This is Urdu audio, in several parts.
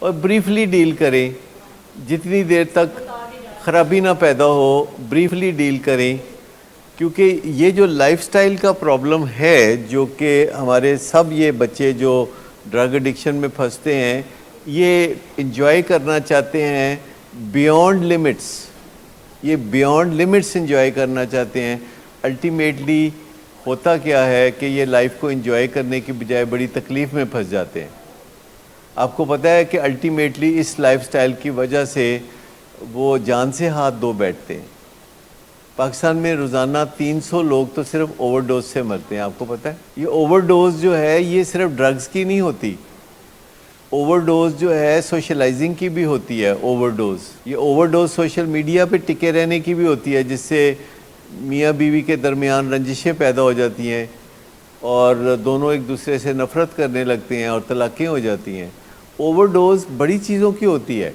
اور بریفلی ڈیل کریں، جتنی دیر تک خرابی نہ پیدا ہو بریفلی ڈیل کریں، کیونکہ یہ جو لائف سٹائل کا پرابلم ہے جو کہ ہمارے سب یہ بچے جو ڈرگ ایڈکشن میں پھنستے ہیں، یہ انجوائے کرنا چاہتے ہیں بیونڈ لمٹس، یہ بیونڈ لمٹس انجوائے کرنا چاہتے ہیں۔ الٹیمیٹلی ہوتا کیا ہے کہ یہ لائف کو انجوائے کرنے کی بجائے بڑی تکلیف میں پھنس جاتے ہیں۔ آپ کو پتہ ہے کہ الٹیمیٹلی اس لائف سٹائل کی وجہ سے وہ جان سے ہاتھ دھو بیٹھتے ہیں۔ پاکستان میں روزانہ 300 لوگ تو صرف اوور ڈوز سے مرتے ہیں، آپ کو پتہ ہے؟ یہ اوور ڈوز جو ہے یہ صرف ڈرگز کی نہیں ہوتی، اوور ڈوز جو ہے سوشلائزنگ کی بھی ہوتی ہے۔ اوور ڈوز، یہ اوور ڈوز سوشل میڈیا پہ ٹکے رہنے کی بھی ہوتی ہے، جس سے میاں بیوی کے درمیان رنجشیں پیدا ہو جاتی ہیں اور دونوں ایک دوسرے سے نفرت کرنے لگتے ہیں اور طلاقیں ہو جاتی ہیں۔ اوور ڈوز بڑی چیزوں کی ہوتی ہے،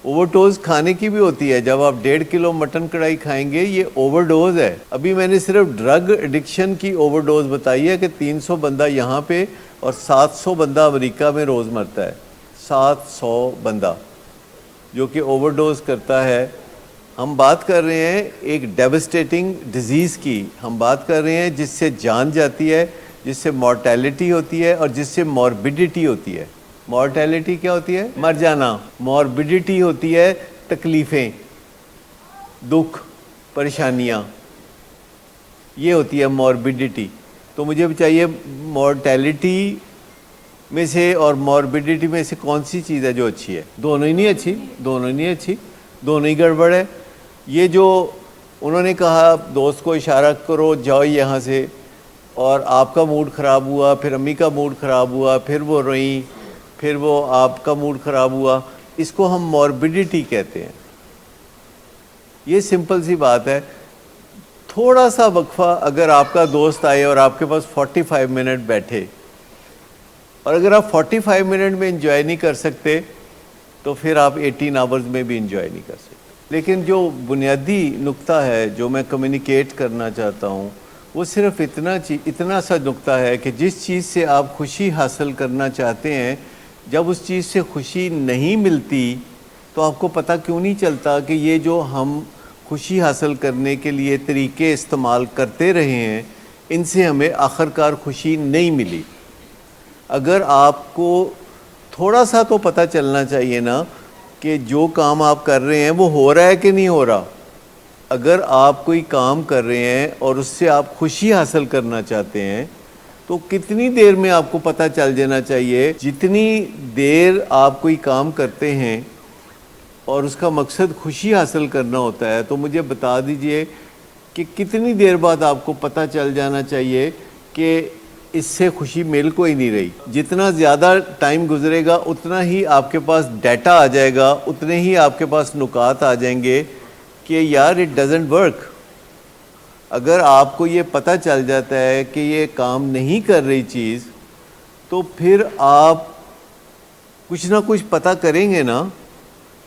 اوور ڈوز کھانے کی بھی ہوتی ہے۔ جب آپ 1.5 کلو مٹن کڑھائی کھائیں گے یہ اوور ڈوز ہے۔ ابھی میں نے صرف ڈرگ ایڈکشن کی اوور ڈوز بتائی ہے کہ 300 بندہ یہاں پہ اور 700 بندہ امریکہ میں روز مرتا ہے، 700 بندہ جو کہ اوور ڈوز کرتا ہے۔ ہم بات کر رہے ہیں ایک ڈیوسٹیٹنگ ڈیزیز کی، ہم بات کر رہے ہیں جس سے جان جاتی ہے، جس سے مورٹیلٹی ہوتی ہے اور جس سے موربیڈیٹی ہوتی ہے۔ مورٹیلٹی کیا ہوتی ہے؟ مر جانا۔ موربیڈیٹی ہوتی ہے تکلیفیں، دکھ، پریشانیاں، یہ ہوتی ہے موربیڈیٹی۔ تو مجھے چاہیے مورٹیلٹی میں سے اور موربیڈیٹی میں سے کون سی چیز ہے جو اچھی ہے؟ دونوں ہی نہیں اچھی، دونوں ہی نہیں اچھی، دونوں ہی گڑبڑ ہے۔ یہ جو انہوں نے کہا دوست کو اشارہ کرو جاؤ یہاں سے، اور آپ کا موڈ خراب ہوا، پھر امی کا موڈ خراب ہوا، پھر وہ روئیں، پھر وہ آپ کا موڈ خراب ہوا، اس کو ہم موربیڈیٹی کہتے ہیں۔ یہ سمپل سی بات ہے۔ تھوڑا سا وقفہ، اگر آپ کا دوست آئے اور آپ کے پاس 45 منٹ بیٹھے، اور اگر آپ 45 منٹ میں انجوائے نہیں کر سکتے تو پھر آپ 18 آورز میں بھی انجوائے نہیں کر سکتے۔ لیکن جو بنیادی نقطہ ہے جو میں کمیونیکیٹ کرنا چاہتا ہوں وہ صرف اتنا سا نقطہ ہے کہ جس چیز سے آپ خوشی حاصل کرنا چاہتے ہیں، جب اس چیز سے خوشی نہیں ملتی تو آپ کو پتہ کیوں نہیں چلتا کہ یہ جو ہم خوشی حاصل کرنے کے لیے طریقے استعمال کرتے رہے ہیں ان سے ہمیں آخرکار خوشی نہیں ملی۔ اگر آپ کو تھوڑا سا تو پتہ چلنا چاہیے نا کہ جو کام آپ کر رہے ہیں وہ ہو رہا ہے کہ نہیں ہو رہا۔ اگر آپ کوئی کام کر رہے ہیں اور اس سے آپ خوشی حاصل کرنا چاہتے ہیں تو کتنی دیر میں آپ کو پتہ چل جانا چاہیے۔ جتنی دیر آپ کوئی کام کرتے ہیں اور اس کا مقصد خوشی حاصل کرنا ہوتا ہے تو مجھے بتا دیجئے کہ کتنی دیر بعد آپ کو پتہ چل جانا چاہیے کہ اس سے خوشی مل کوئی نہیں رہی۔ جتنا زیادہ ٹائم گزرے گا اتنا ہی آپ کے پاس ڈیٹا آ جائے گا، اتنے ہی آپ کے پاس نکات آ جائیں گے کہ یار اٹ ڈزنٹ ورک۔ اگر آپ کو یہ پتہ چل جاتا ہے کہ یہ کام نہیں کر رہی چیز تو پھر آپ کچھ نہ کچھ پتہ کریں گے نا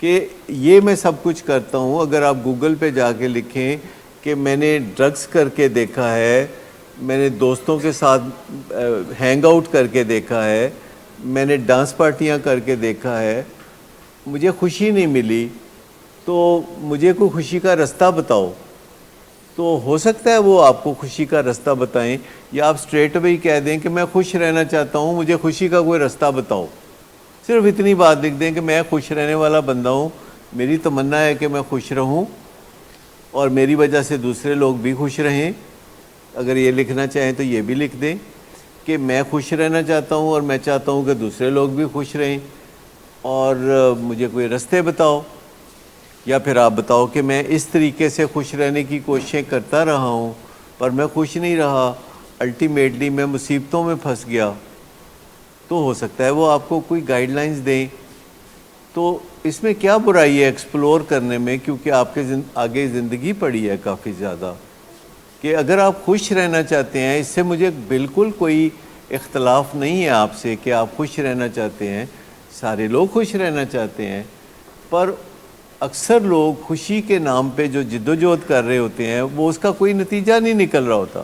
کہ یہ میں سب کچھ کرتا ہوں۔ اگر آپ گوگل پہ جا کے لکھیں کہ میں نے ڈرگس کر کے دیکھا ہے، میں نے دوستوں کے ساتھ ہینگ آؤٹ کر کے دیکھا ہے، میں نے ڈانس پارٹیاں کر کے دیکھا ہے، مجھے خوشی نہیں ملی، تو مجھے کوئی خوشی کا رستہ بتاؤ۔ تو ہو سکتا ہے وہ آپ کو خوشی کا رستہ بتائیں، یا آپ اسٹریٹ اوے کہہ دیں کہ میں خوش رہنا چاہتا ہوں، مجھے خوشی کا کوئی رستہ بتاؤ۔ صرف اتنی بات لکھ دیں کہ میں خوش رہنے والا بندہ ہوں، میری تمنا ہے کہ میں خوش رہوں اور میری وجہ سے دوسرے لوگ بھی خوش رہیں۔ اگر یہ لکھنا چاہیں تو یہ بھی لکھ دیں کہ میں خوش رہنا چاہتا ہوں اور میں چاہتا ہوں کہ دوسرے لوگ بھی خوش رہیں، اور مجھے کوئی رستے بتاؤ، یا پھر آپ بتاؤ کہ میں اس طریقے سے خوش رہنے کی کوششیں کرتا رہا ہوں پر میں خوش نہیں رہا، الٹیمیٹلی میں مصیبتوں میں پھنس گیا۔ تو ہو سکتا ہے وہ آپ کو کوئی گائیڈ لائنز دیں۔ تو اس میں کیا برائی ہے ایکسپلور کرنے میں، کیونکہ آپ کے آگے زندگی پڑی ہے کافی زیادہ، کہ اگر آپ خوش رہنا چاہتے ہیں، اس سے مجھے بالکل کوئی اختلاف نہیں ہے آپ سے کہ آپ خوش رہنا چاہتے ہیں، سارے لوگ خوش رہنا چاہتے ہیں، پر اکثر لوگ خوشی کے نام پہ جو جدوجہد کر رہے ہوتے ہیں وہ اس کا کوئی نتیجہ نہیں نکل رہا ہوتا۔